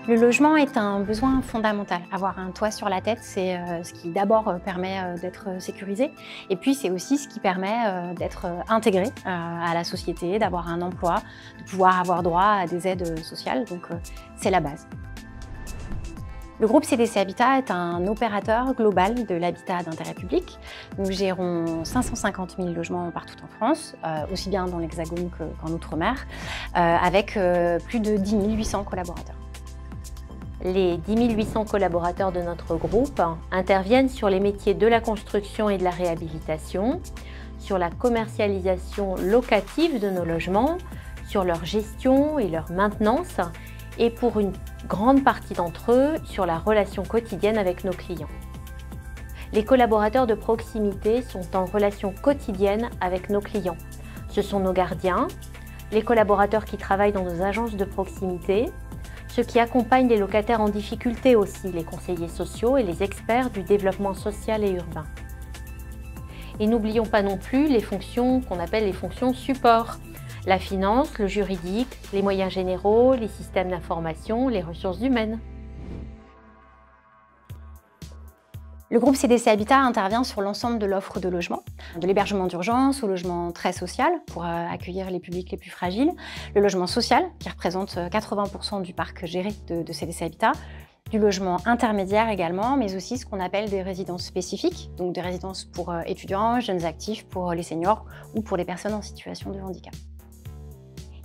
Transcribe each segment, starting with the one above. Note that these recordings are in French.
Le logement est un besoin fondamental. Avoir un toit sur la tête, c'est ce qui d'abord permet d'être sécurisé et puis c'est aussi ce qui permet d'être intégré à la société, d'avoir un emploi, de pouvoir avoir droit à des aides sociales, donc c'est la base. Le groupe CDC Habitat est un opérateur global de l'habitat d'intérêt public. Nous gérons 550 000 logements partout en France, aussi bien dans l'Hexagone qu'en Outre-mer, avec plus de 10 800 collaborateurs. Les 10 800 collaborateurs de notre groupe interviennent sur les métiers de la construction et de la réhabilitation, sur la commercialisation locative de nos logements, sur leur gestion et leur maintenance, et pour une grande partie d'entre eux, sur la relation quotidienne avec nos clients. Les collaborateurs de proximité sont en relation quotidienne avec nos clients. Ce sont nos gardiens, les collaborateurs qui travaillent dans nos agences de proximité, ceux qui accompagnent les locataires en difficulté aussi, les conseillers sociaux et les experts du développement social et urbain. Et n'oublions pas non plus les fonctions qu'on appelle les fonctions support. La finance, le juridique, les moyens généraux, les systèmes d'information, les ressources humaines. Le groupe CDC Habitat intervient sur l'ensemble de l'offre de logement, de l'hébergement d'urgence au logement très social pour accueillir les publics les plus fragiles, le logement social qui représente 80% du parc géré de CDC Habitat, du logement intermédiaire également, mais aussi ce qu'on appelle des résidences spécifiques, donc des résidences pour étudiants, jeunes actifs, pour les seniors ou pour les personnes en situation de handicap.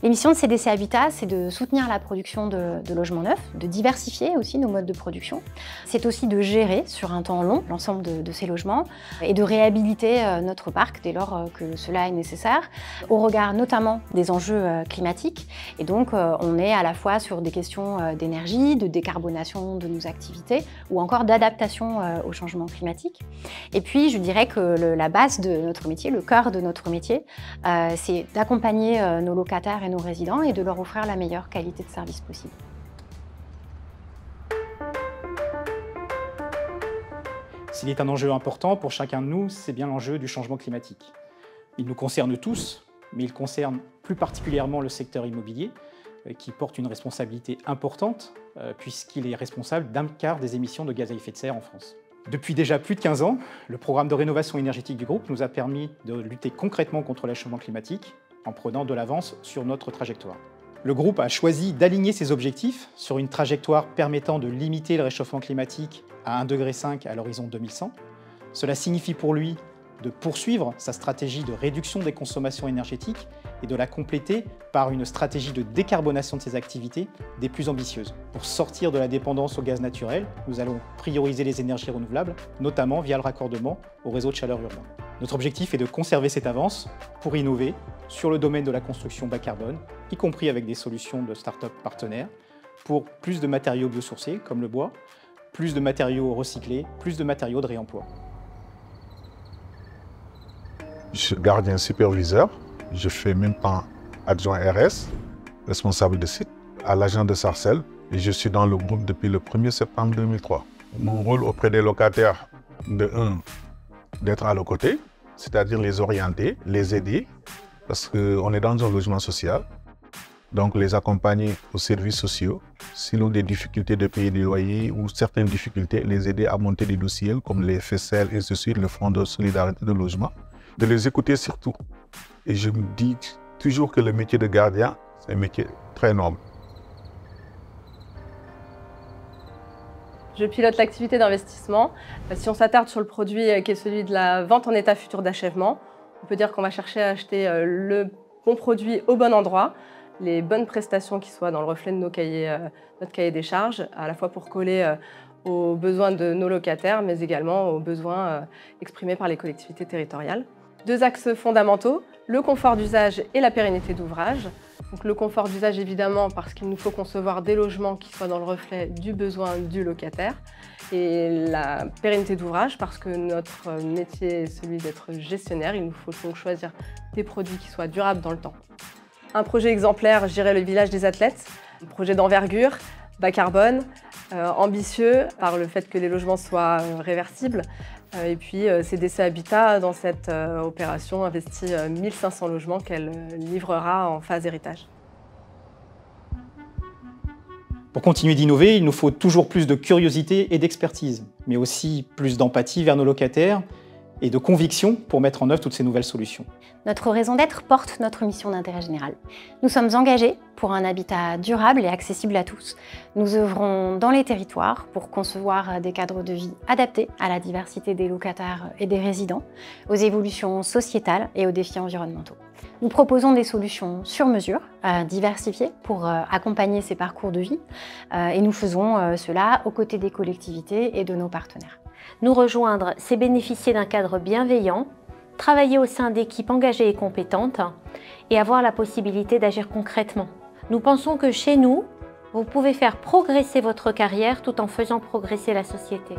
Les missions de CDC Habitat, c'est de soutenir la production de logements neufs, de diversifier aussi nos modes de production. C'est aussi de gérer sur un temps long l'ensemble de ces logements et de réhabiliter notre parc dès lors que cela est nécessaire, au regard notamment des enjeux climatiques. Et donc, on est à la fois sur des questions d'énergie, de décarbonation de nos activités ou encore d'adaptation au changement climatique. Et puis, je dirais que la base de notre métier, le cœur de notre métier, c'est d'accompagner nos locataires et nos résidents et de leur offrir la meilleure qualité de service possible. S'il est un enjeu important pour chacun de nous, c'est bien l'enjeu du changement climatique. Il nous concerne tous, mais il concerne plus particulièrement le secteur immobilier, qui porte une responsabilité importante, puisqu'il est responsable d'un quart des émissions de gaz à effet de serre en France. Depuis déjà plus de 15 ans, le programme de rénovation énergétique du groupe nous a permis de lutter concrètement contre le changement climatique, en prenant de l'avance sur notre trajectoire. Le groupe a choisi d'aligner ses objectifs sur une trajectoire permettant de limiter le réchauffement climatique à 1,5 degré à l'horizon 2100. Cela signifie pour lui de poursuivre sa stratégie de réduction des consommations énergétiques et de la compléter par une stratégie de décarbonation de ses activités des plus ambitieuses. Pour sortir de la dépendance au gaz naturel, nous allons prioriser les énergies renouvelables, notamment via le raccordement au réseau de chaleur urbain. Notre objectif est de conserver cette avance pour innover sur le domaine de la construction bas carbone, y compris avec des solutions de start-up partenaires, pour plus de matériaux biosourcés comme le bois, plus de matériaux recyclés, plus de matériaux de réemploi. Je suis gardien superviseur, je fais même temps adjoint RS, responsable de site à l'agence de Sarcelles et je suis dans le groupe depuis le 1er septembre 2003. Mon rôle auprès des locataires, d'être à leur côté, c'est-à-dire les orienter, les aider, parce qu'on est dans un logement social, donc les accompagner aux services sociaux, s'ils ont des difficultés de payer des loyers ou certaines difficultés, les aider à monter des dossiers comme les FSL et ainsi de suite, le Fonds de solidarité de logement, de les écouter surtout. Et je me dis toujours que le métier de gardien, c'est un métier très noble. Je pilote l'activité d'investissement. Si on s'attarde sur le produit qui est celui de la vente en état futur d'achèvement, on peut dire qu'on va chercher à acheter le bon produit au bon endroit, les bonnes prestations qui soient dans le reflet de notre cahier des charges, à la fois pour coller aux besoins de nos locataires, mais également aux besoins exprimés par les collectivités territoriales. Deux axes fondamentaux, le confort d'usage et la pérennité d'ouvrage. Donc le confort d'usage évidemment parce qu'il nous faut concevoir des logements qui soient dans le reflet du besoin du locataire. Et la pérennité d'ouvrage parce que notre métier est celui d'être gestionnaire, il nous faut donc choisir des produits qui soient durables dans le temps. Un projet exemplaire, je dirais le village des athlètes, un projet d'envergure, bas carbone, ambitieux par le fait que les logements soient réversibles. Et puis CDC Habitat, dans cette opération, investit 1500 logements qu'elle livrera en phase héritage. Pour continuer d'innover, il nous faut toujours plus de curiosité et d'expertise, mais aussi plus d'empathie vers nos locataires et de conviction pour mettre en œuvre toutes ces nouvelles solutions. Notre raison d'être porte notre mission d'intérêt général. Nous sommes engagés pour un habitat durable et accessible à tous. Nous œuvrons dans les territoires pour concevoir des cadres de vie adaptés à la diversité des locataires et des résidents, aux évolutions sociétales et aux défis environnementaux. Nous proposons des solutions sur mesure, diversifiées pour accompagner ces parcours de vie et nous faisons cela aux côtés des collectivités et de nos partenaires. Nous rejoindre, c'est bénéficier d'un cadre bienveillant, travailler au sein d'équipes engagées et compétentes et avoir la possibilité d'agir concrètement. Nous pensons que chez nous, vous pouvez faire progresser votre carrière tout en faisant progresser la société.